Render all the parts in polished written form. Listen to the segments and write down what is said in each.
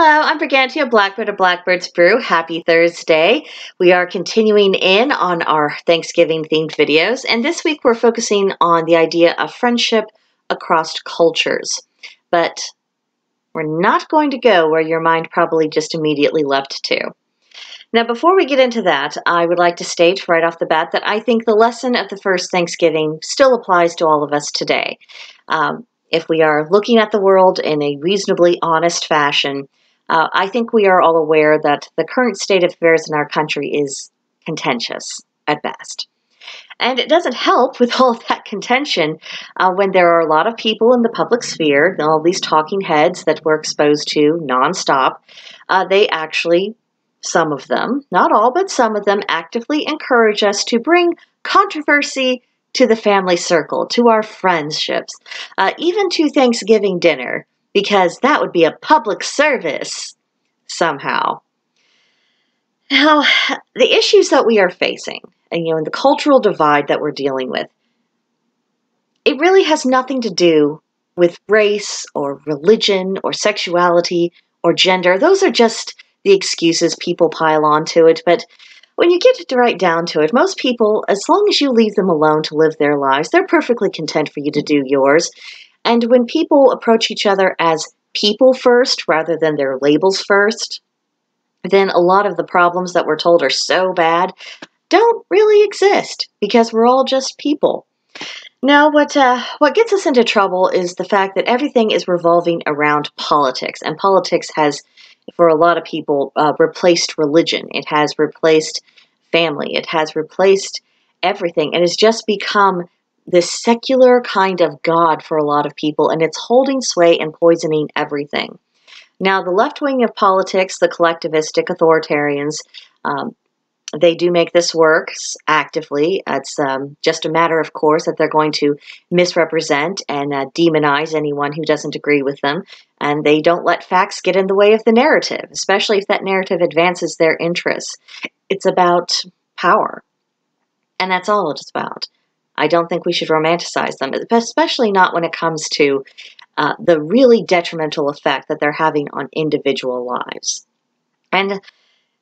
Hello, I'm Brigantia, Blackbird of Blackbird's Brew. Happy Thursday. We are continuing in on our Thanksgiving themed videos, and this week we're focusing on the idea of friendship across cultures. But we're not going to go where your mind probably just immediately leapt to. Now, before we get into that, I would like to state right off the bat that I think the lesson of the first Thanksgiving still applies to all of us today. If we are looking at the world in a reasonably honest fashion, I think we are all aware that the current state of affairs in our country is contentious at best. And it doesn't help with all of that contention when there are a lot of people in the public sphere, all these talking heads that we're exposed to nonstop. They actually, some of them, not all, but some of them actively encourage us to bring controversy to the family circle, to our friendships, even to Thanksgiving dinner, because that would be a public service somehow. Now, the issues that we are facing, and the cultural divide that we're dealing with, it really has nothing to do with race or religion or sexuality or gender. Those are just the excuses people pile onto it, but when you get right down to it, most people, as long as you leave them alone to live their lives, they're perfectly content for you to do yours. And when people approach each other as people first rather than their labels first, then a lot of the problems that we're told are so bad don't really exist because we're all just people. Now, what gets us into trouble is the fact that everything is revolving around politics, and politics has, for a lot of people, replaced religion. It has replaced family. It has replaced everything, and has just become this secular kind of God for a lot of people, and it's holding sway and poisoning everything. Now, the left wing of politics, the collectivistic authoritarians, they do make this work actively. It's just a matter of course that they're going to misrepresent and demonize anyone who doesn't agree with them. And they don't let facts get in the way of the narrative, especially if that narrative advances their interests. It's about power. And that's all it's about. I don't think we should romanticize them, especially not when it comes to the really detrimental effect that they're having on individual lives. And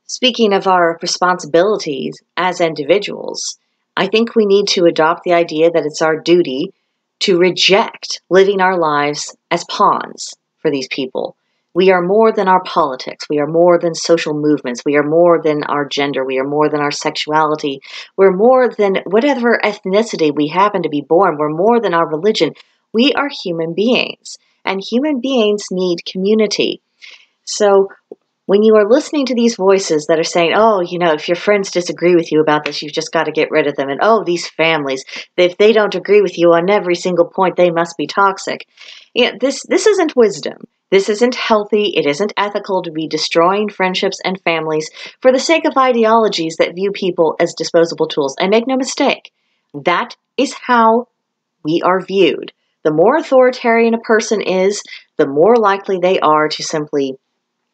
speaking of our responsibilities as individuals, I think we need to adopt the idea that it's our duty to reject living our lives as pawns for these people. We are more than our politics. We are more than social movements. We are more than our gender. We are more than our sexuality. We're more than whatever ethnicity we happen to be born. We're more than our religion. We are human beings, and human beings need community. So when you are listening to these voices that are saying, oh, if your friends disagree with you about this, you've just got to get rid of them. And oh, these families, if they don't agree with you on every single point, they must be toxic. This isn't wisdom. This isn't healthy. It isn't ethical to be destroying friendships and families for the sake of ideologies that view people as disposable tools. And make no mistake, that is how we are viewed. The more authoritarian a person is, the more likely they are to simply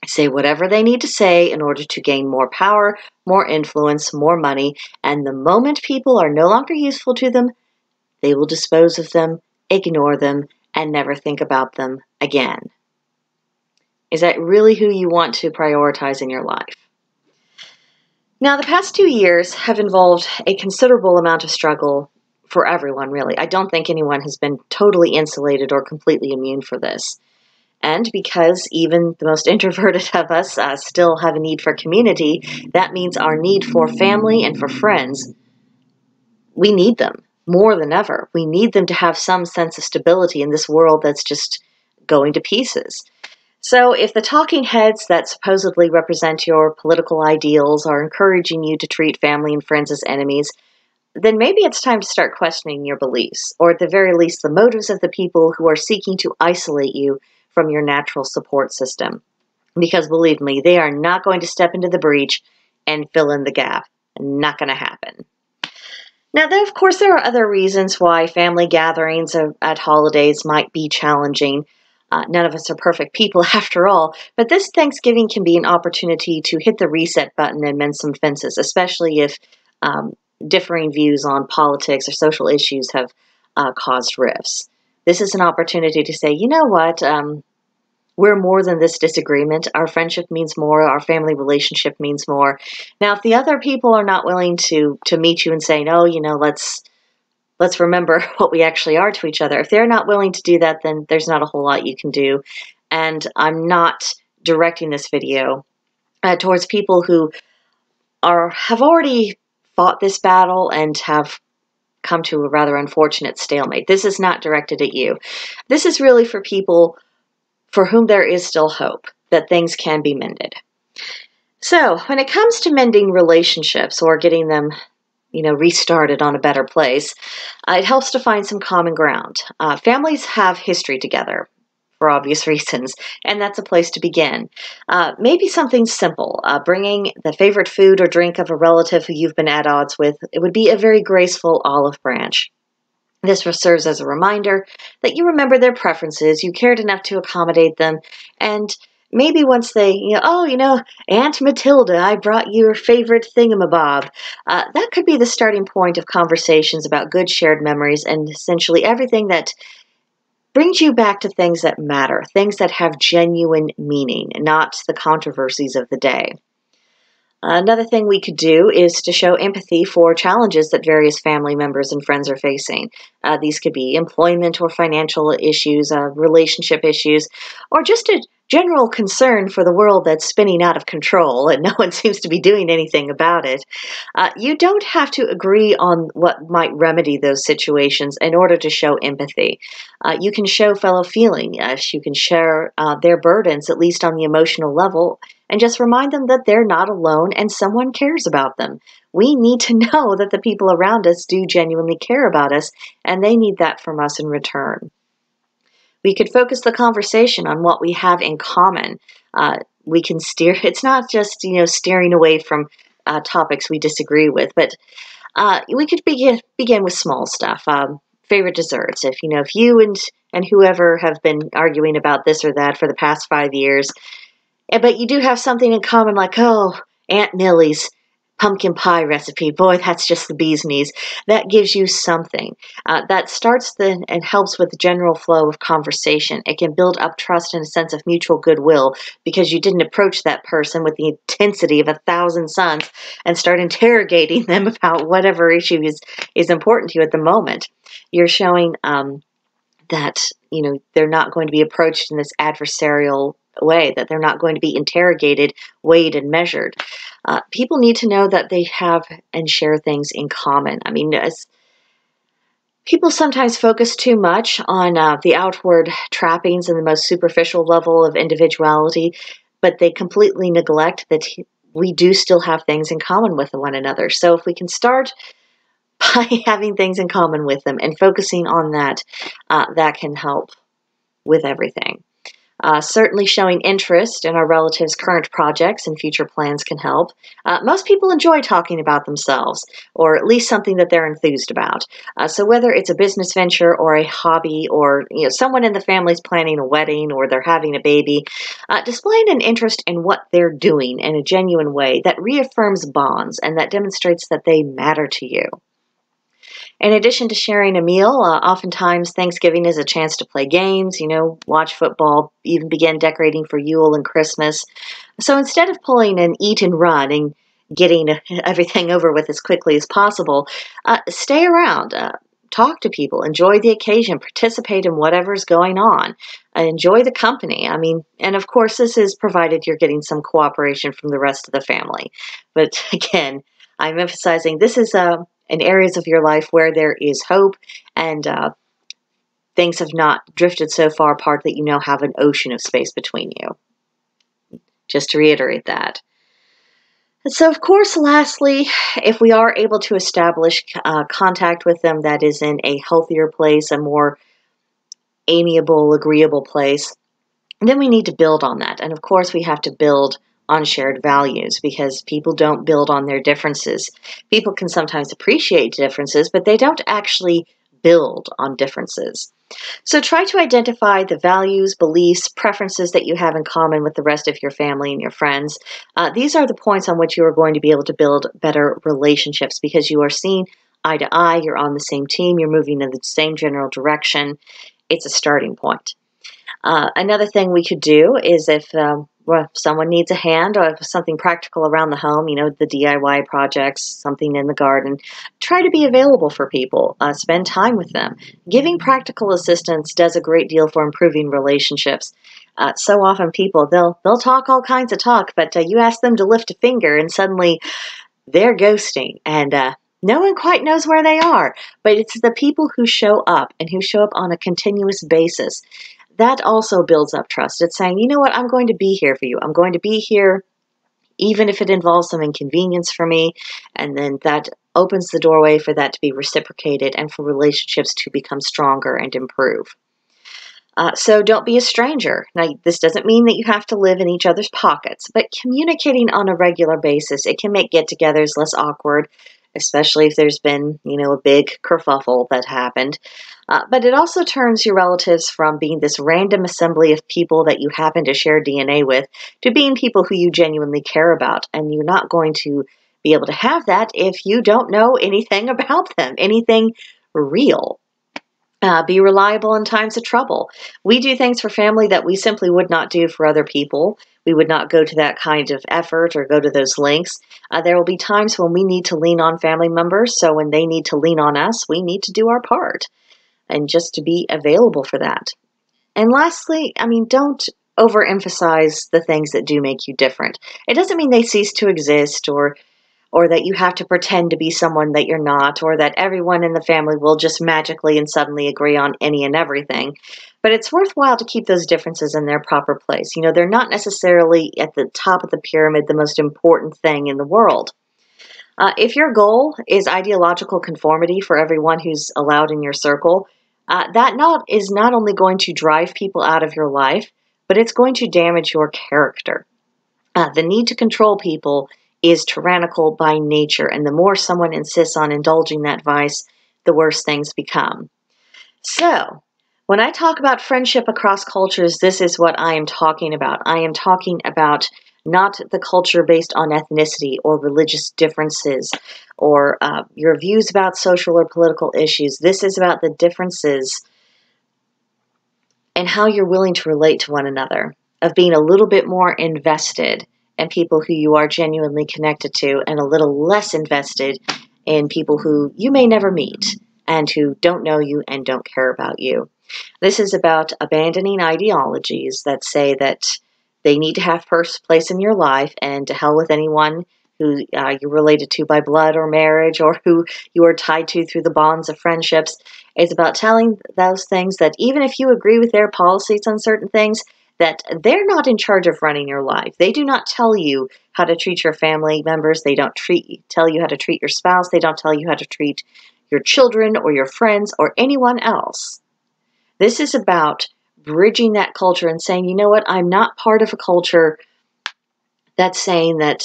say whatever they need to say in order to gain more power, more influence, more money, and the moment people are no longer useful to them, they will dispose of them, ignore them, and never think about them again. Is that really who you want to prioritize in your life? Now, the past 2 years have involved a considerable amount of struggle for everyone, really. I don't think anyone has been totally insulated or completely immune for this. And because even the most introverted of us still have a need for community, that means our need for family and for friends, we need them more than ever. We need them to have some sense of stability in this world that's just going to pieces. So if the talking heads that supposedly represent your political ideals are encouraging you to treat family and friends as enemies, then maybe it's time to start questioning your beliefs, or at the very least the motives of the people who are seeking to isolate you from your natural support system. Because believe me, they are not going to step into the breach and fill in the gap. Not going to happen. Now, of course, there are other reasons why family gatherings at holidays might be challenging. None of us are perfect people after all, but this Thanksgiving can be an opportunity to hit the reset button and mend some fences, especially if differing views on politics or social issues have caused rifts. This is an opportunity to say, you know what, we're more than this disagreement. Our friendship means more. Our family relationship means more. Now, if the other people are not willing to meet you and say, no, let's remember what we actually are to each other. If they're not willing to do that, then there's not a whole lot you can do. And I'm not directing this video towards people who have already fought this battle and have come to a rather unfortunate stalemate. This is not directed at you. This is really for people for whom there is still hope that things can be mended. So when it comes to mending relationships or getting them, restarted on a better place, it helps to find some common ground. Families have history together for obvious reasons, and that's a place to begin. Maybe something simple, bringing the favorite food or drink of a relative who you've been at odds with. It would be a very graceful olive branch. This serves as a reminder that you remember their preferences, you cared enough to accommodate them, and maybe once they, Aunt Matilda, I brought you your favorite thingamabob. That could be the starting point of conversations about good shared memories and essentially everything that brings you back to things that matter, things that have genuine meaning, not the controversies of the day. Another thing we could do is to show empathy for challenges that various family members and friends are facing. These could be employment or financial issues, relationship issues, or just a general concern for the world that's spinning out of control and no one seems to be doing anything about it. You don't have to agree on what might remedy those situations in order to show empathy. You can show fellow feeling. You can share their burdens, at least on the emotional level, and just remind them that they're not alone and someone cares about them. We need to know that the people around us do genuinely care about us, and they need that from us in return. We could focus the conversation on what we have in common. We can steer, it's not just, steering away from topics we disagree with, but we could begin with small stuff. Favorite desserts. If you and whoever have been arguing about this or that for the past 5 years, but you do have something in common, like, Aunt Millie's pumpkin pie recipe. Boy, that's just the bee's knees. That gives you something. That starts and helps with the general flow of conversation. It can build up trust and a sense of mutual goodwill because you didn't approach that person with the intensity of 1,000 suns and start interrogating them about whatever issue is important to you at the moment. You're showing that, they're not going to be approached in this adversarial way, that they're not going to be interrogated, weighed, and measured. People need to know that they have and share things in common. I mean, as people sometimes focus too much on the outward trappings and the most superficial level of individuality, but they completely neglect that we do still have things in common with one another. So if we can start by having things in common with them and focusing on that, that can help with everything. Certainly showing interest in our relatives' current projects and future plans can help. Most people enjoy talking about themselves, or at least something that they're enthused about. So whether it's a business venture or a hobby, or someone in the family's planning a wedding or they're having a baby, displaying an interest in what they're doing in a genuine way that reaffirms bonds and that demonstrates that they matter to you. In addition to sharing a meal, oftentimes Thanksgiving is a chance to play games, watch football, even begin decorating for Yule and Christmas. So instead of pulling an eat and run and getting everything over with as quickly as possible, stay around, talk to people, enjoy the occasion, participate in whatever's going on, enjoy the company. I mean, and of course this is provided you're getting some cooperation from the rest of the family. But again, I'm emphasizing this is in areas of your life where there is hope and things have not drifted so far apart that you now have an ocean of space between you. Just to reiterate that. And so, of course, lastly, if we are able to establish contact with them that is in a healthier place, a more amiable, agreeable place, then we need to build on that. And of course, we have to build on shared values because people don't build on their differences. People can sometimes appreciate differences, but they don't actually build on differences. So try to identify the values, beliefs, preferences that you have in common with the rest of your family and your friends. These are the points on which you are going to be able to build better relationships because you are seeing eye to eye, you're on the same team, you're moving in the same general direction. It's a starting point. Another thing we could do is if someone needs a hand or if something practical around the home, you know, the DIY projects, something in the garden, try to be available for people. Spend time with them. Giving practical assistance does a great deal for improving relationships. So often people, they'll talk all kinds of talk, but you ask them to lift a finger and suddenly they're ghosting, and no one quite knows where they are. But it's the people who show up and who show up on a continuous basis. That also builds up trust. It's saying, you know what, I'm going to be here for you. I'm going to be here even if it involves some inconvenience for me. And then that opens the doorway for that to be reciprocated and for relationships to become stronger and improve. So don't be a stranger. Now, this doesn't mean that you have to live in each other's pockets, but communicating on a regular basis, it can make get-togethers less awkward, especially if there's been, you know, a big kerfuffle that happened. But it also turns your relatives from being this random assembly of people that you happen to share DNA with to being people who you genuinely care about. And you're not going to be able to have that if you don't know anything about them, anything real. Be reliable in times of trouble. We do things for family that we simply would not do for other people. We would not go to that kind of effort or go to those lengths. There will be times when we need to lean on family members, so when they need to lean on us, we need to do our part and just to be available for that. And lastly, I mean, don't overemphasize the things that do make you different. It doesn't mean they cease to exist or that you have to pretend to be someone that you're not, or that everyone in the family will just magically and suddenly agree on any and everything. But it's worthwhile to keep those differences in their proper place. You know, they're not necessarily at the top of the pyramid, the most important thing in the world. If your goal is ideological conformity for everyone who's allowed in your circle, that is not only going to drive people out of your life, but it's going to damage your character. The need to control people is tyrannical by nature, and the more someone insists on indulging that vice, the worse things become. So, when I talk about friendship across cultures, this is what I am talking about. I am talking about not the culture based on ethnicity or religious differences or your views about social or political issues. This is about the differences and how you're willing to relate to one another, of being a little bit more invested in people who you are genuinely connected to and a little less invested in people who you may never meet and who don't know you and don't care about you. This is about abandoning ideologies that say that they need to have first place in your life, and to hell with anyone who you're related to by blood or marriage or who you are tied to through the bonds of friendships. It's about telling those things that even if you agree with their policies on certain things, that they're not in charge of running your life. They do not tell you how to treat your family members. They don't tell you how to treat your spouse. They don't tell you how to treat your children or your friends or anyone else. This is about bridging that culture and saying, you know what, I'm not part of a culture that's saying that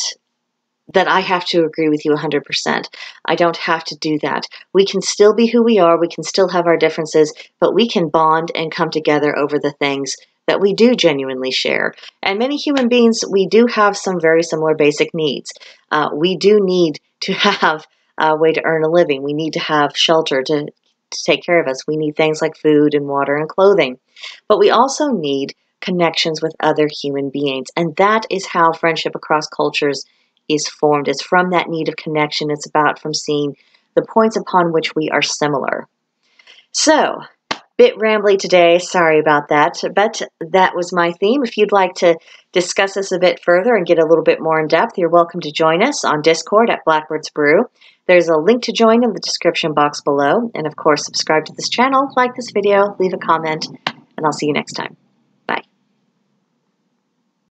I have to agree with you 100%. I don't have to do that. We can still be who we are. We can still have our differences, but we can bond and come together over the things that we do genuinely share. And many human beings, we do have some very similar basic needs. We do need to have a way to earn a living. We need to have shelter to take care of us. We need things like food and water and clothing. But we also need connections with other human beings. And that is how friendship across cultures is formed. It's from that need of connection. It's from seeing the points upon which we are similar. So, bit rambly today, sorry about that, but that was my theme. If you'd like to discuss this a bit further and get a little bit more in depth, you're welcome to join us on Discord at Blackbird's Brew. There's a link to join in the description box below, and of course, subscribe to this channel, like this video, leave a comment, and I'll see you next time.